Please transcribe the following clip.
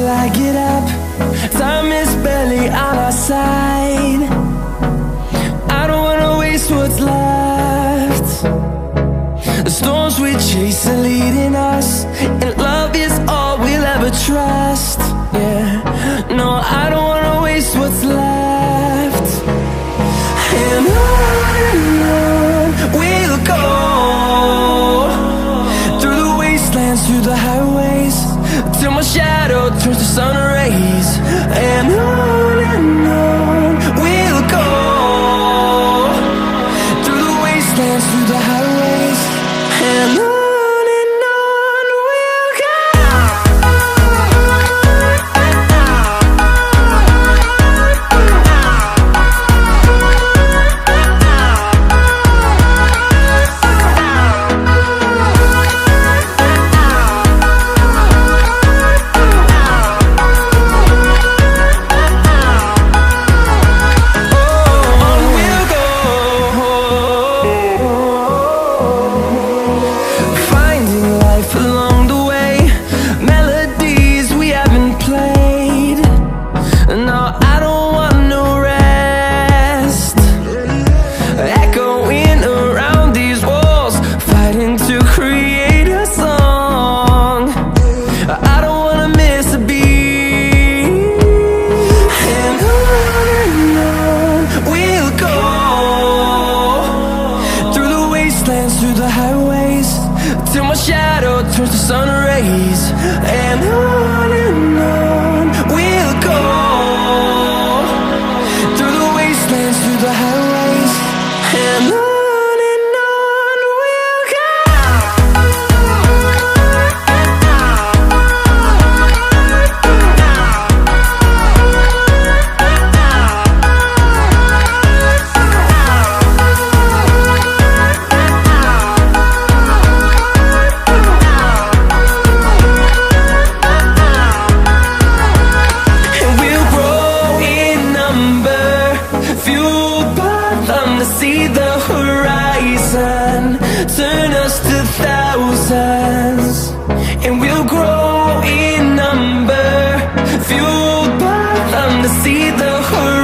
till I get up. Time is barely on our side. I don't wanna waste what's left. The storms we chase are leading us, and love is all we'll ever trust. Yeah, no, I don't wanna waste what's left. And on we'll go, through the wastelands, through the highways, till my shadow turns to sun rays. And on we'll go, through the wastelands, through the highways, and on we'll go. Through the highways, till my shadow turns to sun rays. And on we'll go, through the wastelands, through the highways, and on we'll go. See the horizon turn us to thousands, and we'll grow in number, fueled by them to see the horizon.